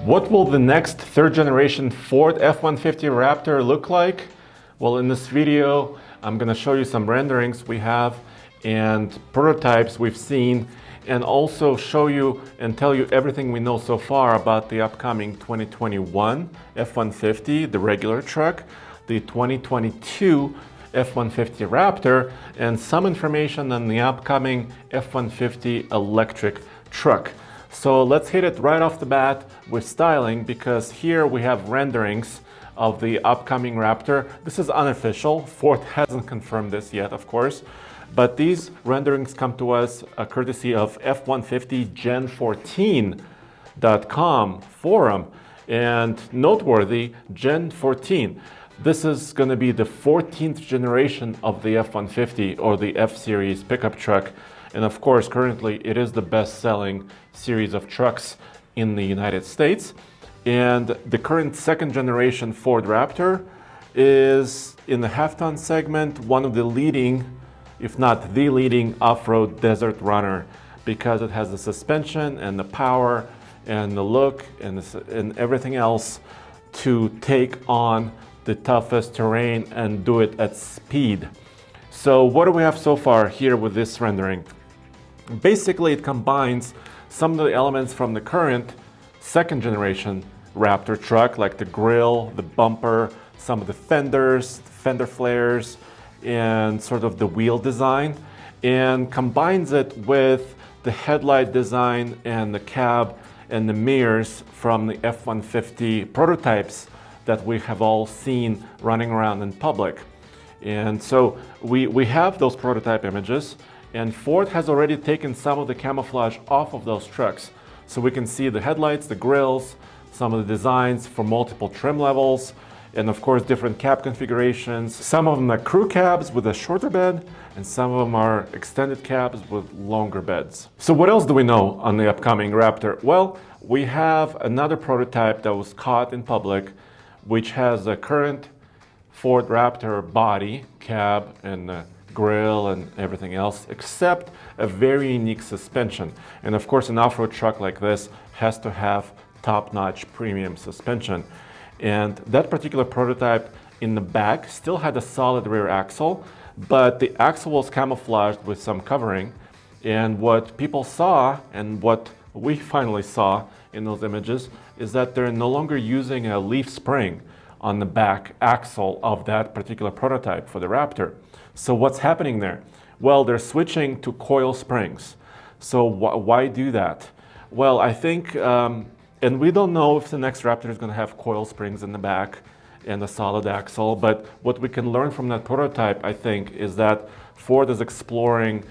What will the next third generation Ford F-150 Raptor look like? Well, in this video, I'm going to show you some renderings we have and prototypes we've seen, and also show you and tell you everything we know so far about the upcoming 2021 F-150, the regular truck, the 2022 F-150 Raptor, and some information on the upcoming F-150 electric truck. So let's hit it right off the bat with styling, because here we have renderings of the upcoming Raptor. This is unofficial. Ford hasn't confirmed this yet, of course, but these renderings come to us courtesy of F150Gen14.com forum. And noteworthy, Gen 14. This is going to be the 14th generation of the F-150, or the F-Series pickup truck. And of course, currently it is the best-selling series of trucks in the United States. And the current second generation Ford Raptor is, in the half-ton segment, one of the leading, if not the leading, off-road desert runner, because it has the suspension and the power and the look and everything else to take on the toughest terrain and do it at speed. So what do we have so far here with this rendering? Basically, it combines some of the elements from the current second generation Raptor truck, like the grille, the bumper, some of the fenders, fender flares, and sort of the wheel design, and combines it with the headlight design and the cab and the mirrors from the F-150 prototypes that we have all seen running around in public. And so we have those prototype images, and Ford has already taken some of the camouflage off of those trucks. So we can see the headlights, the grills, some of the designs for multiple trim levels, and of course different cab configurations. Some of them are crew cabs with a shorter bed, and some of them are extended cabs with longer beds. So what else do we know on the upcoming Raptor? Well, we have another prototype that was caught in public, which has a current Ford Raptor body, cab, and grille and everything else, except a very unique suspension. And of course, an off-road truck like this has to have top-notch premium suspension. And that particular prototype in the back still had a solid rear axle, but the axle was camouflaged with some covering. And what people saw, and what we finally saw in those images, is that they're no longer using a leaf spring on the back axle of that particular prototype for the Raptor. So what's happening there? Well, they're switching to coil springs. So why do that? Well, I think, and we don't know if the next Raptor is going to have coil springs in the back and a solid axle, but what we can learn from that prototype, I think, is that Ford is exploring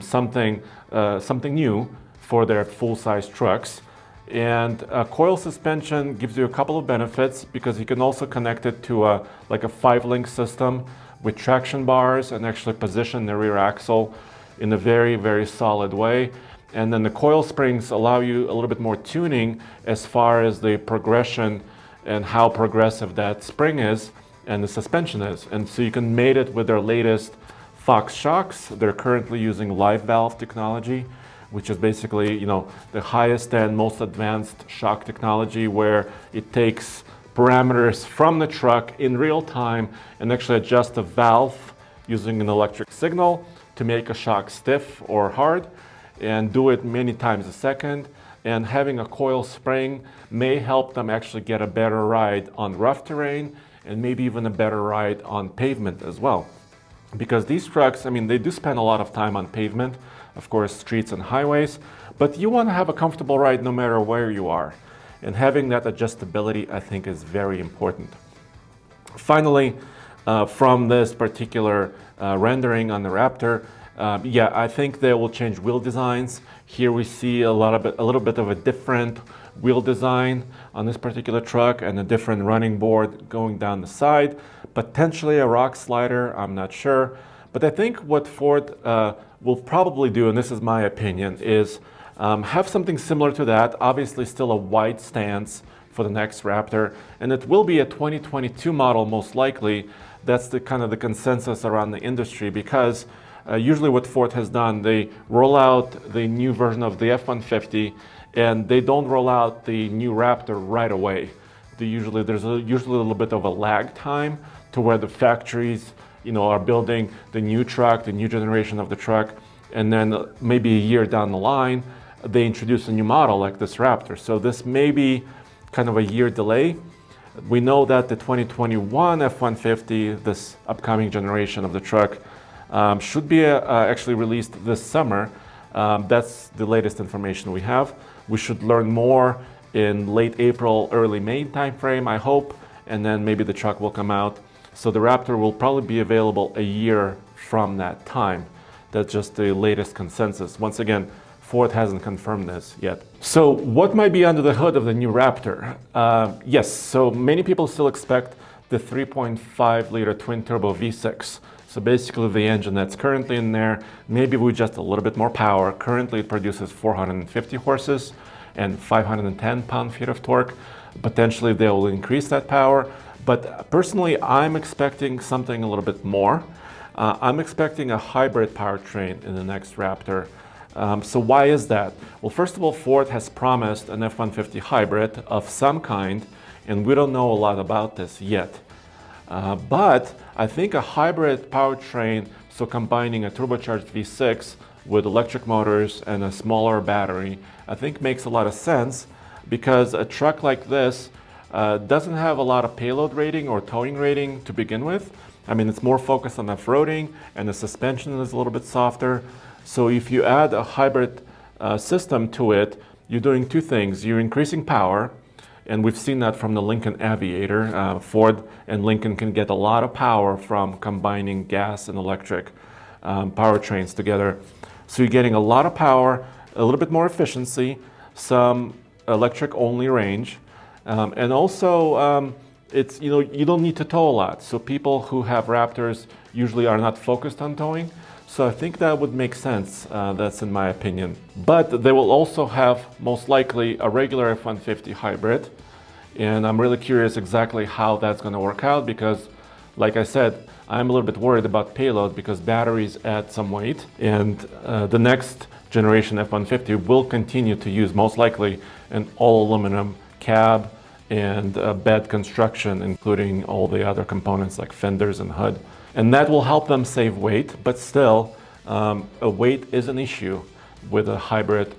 something new for their full-size trucks. And coil suspension gives you a couple of benefits, because you can also connect it to like a 5-link system with traction bars and actually position the rear axle in a very, very solid way. And then the coil springs allow you a little bit more tuning as far as the progression and how progressive that spring is and the suspension is. And so you can mate it with their latest Fox shocks. They're currently using live valve technology, which is basically, the highest and most advanced shock technology, where it takes parameters from the truck in real time and actually adjust a valve using an electric signal to make a shock stiff or hard, and do it many times a second. And having a coil spring may help them actually get a better ride on rough terrain, and maybe even a better ride on pavement as well. Because these trucks, they do spend a lot of time on pavement, of course, streets and highways, but you want to have a comfortable ride no matter where you are. And having that adjustability, I think, is very important. Finally, from this particular rendering on the Raptor, I think they will change wheel designs. Here we see a little bit of a different wheel design on this particular truck, and a different running board going down the side. Potentially a rock slider, I'm not sure. But I think what Ford will probably do, and this is my opinion, is have something similar to that. Obviously still a wide stance for the next Raptor, and it will be a 2022 model most likely. That's the kind of the consensus around the industry, because Usually what Ford has done, they roll out the new version of the F-150 and they don't roll out the new Raptor right away. There's usually a little bit of a lag time to where the factories, are building the new truck, the new generation of the truck, and then maybe a year down the line, they introduce a new model like this Raptor. So this may be kind of a year delay. We know that the 2021 F-150, this upcoming generation of the truck, should be actually released this summer. That's the latest information we have. We should learn more in late April, early May timeframe, I hope, and then maybe the truck will come out. So the Raptor will probably be available a year from that time. That's just the latest consensus. Once again, Ford hasn't confirmed this yet. So what might be under the hood of the new Raptor? Yes, so many people still expect the 3.5 liter twin turbo V6. So basically the engine that's currently in there, maybe with just a little bit more power. Currently it produces 450 horses and 510 pound-feet of torque. Potentially they will increase that power. But personally, I'm expecting something a little bit more. I'm expecting a hybrid powertrain in the next Raptor. So why is that? Well, first of all, Ford has promised an F-150 hybrid of some kind, and we don't know a lot about this yet. But I think a hybrid powertrain, so combining a turbocharged V6 with electric motors and a smaller battery, I think makes a lot of sense, because a truck like this doesn't have a lot of payload rating or towing rating to begin with. I mean, it's more focused on off-roading, and the suspension is a little bit softer. So if you add a hybrid system to it, you're doing two things. You're increasing power, and we've seen that from the Lincoln Aviator. Ford and Lincoln can get a lot of power from combining gas and electric powertrains together. So you're getting a lot of power, a little bit more efficiency, some electric-only range, and also it's, you don't need to tow a lot. So people who have Raptors usually are not focused on towing. So I think that would make sense. That's in my opinion. But they will also have most likely a regular F-150 hybrid. And I'm really curious exactly how that's going to work out, because like I said, I'm a little bit worried about payload because batteries add some weight. And the next generation F-150 will continue to use most likely an all aluminum cab and bed construction, including all the other components like fenders and hood. And that will help them save weight, but still, weight is an issue with a hybrid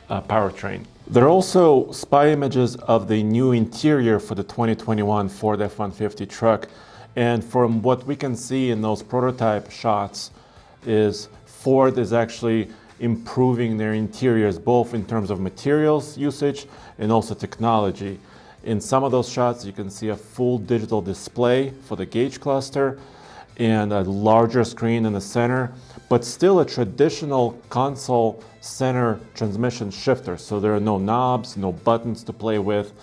powertrain. There are also spy images of the new interior for the 2021 Ford F-150 truck. And from what we can see in those prototype shots is Ford is actually improving their interiors, both in terms of materials usage and also technology. In some of those shots, you can see a full digital display for the gauge cluster and a larger screen in the center, but still a traditional console center transmission shifter. So there are no knobs, no buttons to play with.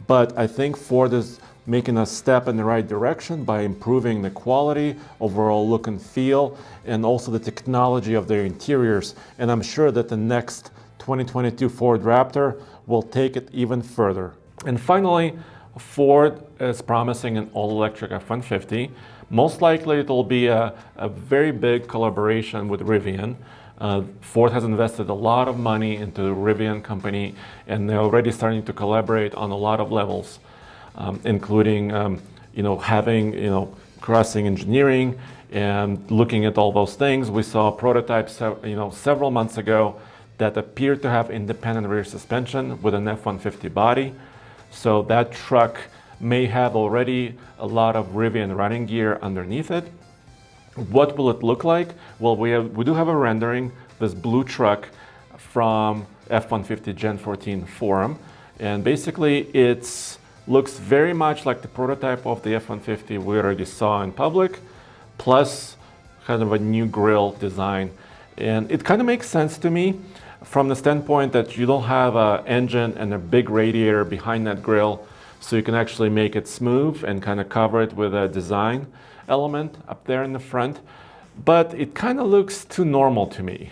But I think Ford is making a step in the right direction by improving the quality, overall look and feel, and also the technology of their interiors. And I'm sure that the next 2022 Ford Raptor will take it even further. And finally, Ford is promising an all-electric F-150. Most likely it will be a very big collaboration with Rivian. Ford has invested a lot of money into the Rivian company, and they're already starting to collaborate on a lot of levels, including having crossing engineering and looking at all those things. We saw prototypes several months ago that appeared to have independent rear suspension with an F-150 body. So that truck may have already a lot of Rivian running gear underneath it. What will it look like? Well, we do have a rendering, this blue truck from F-150 Gen 14 forum. And basically it looks very much like the prototype of the F-150 we already saw in public, plus kind of a new grille design. And it kind of makes sense to me from the standpoint that you don't have an engine and a big radiator behind that grille, so you can actually make it smooth and kind of cover it with a design element up there in the front. But it kind of looks too normal to me.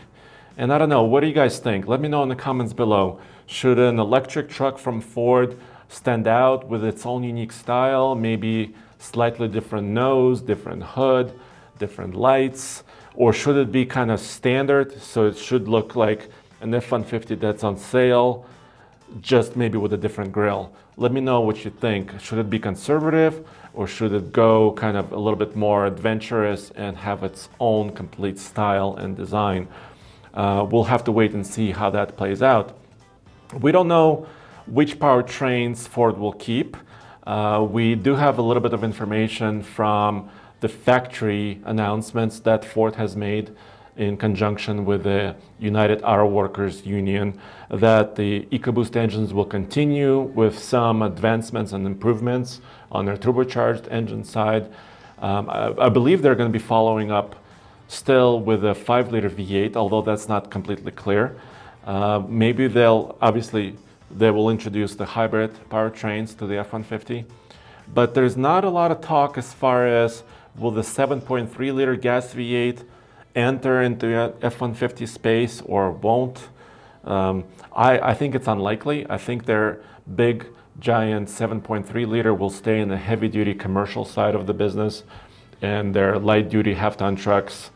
And I don't know, what do you guys think? Let me know in the comments below. Should an electric truck from Ford stand out with its own unique style, maybe slightly different nose, different hood, different lights? Or should it be kind of standard? So it should look like an F-150 that's on sale, just maybe with a different grille. Let me know what you think. Should it be conservative, or should it go kind of a little bit more adventurous and have its own complete style and design? We'll have to wait and see how that plays out. We don't know which powertrains Ford will keep. We do have a little bit of information from the factory announcements that Ford has made in conjunction with the United Auto Workers Union, that the Ecoboost engines will continue with some advancements and improvements on their turbocharged engine side. I believe they're going to be following up still with a 5-liter V8, although that's not completely clear. Maybe they will introduce the hybrid powertrains to the F-150, but there's not a lot of talk as far as will the 7.3-liter gas V8 enter into F-150 space or won't. I think it's unlikely. I think their big, giant 7.3-liter will stay in the heavy-duty commercial side of the business, and their light-duty half-ton trucks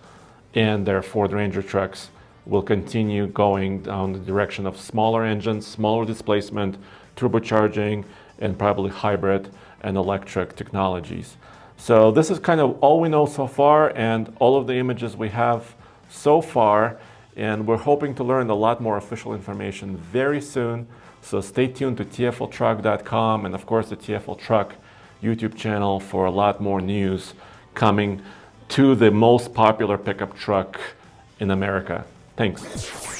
and their Ford Ranger trucks will continue going down the direction of smaller engines, smaller displacement, turbocharging, and probably hybrid and electric technologies. So this is kind of all we know so far and all of the images we have so far, and we're hoping to learn a lot more official information very soon. So stay tuned to tfltruck.com and of course the TFL Truck YouTube channel for a lot more news coming to the most popular pickup truck in America. Thanks.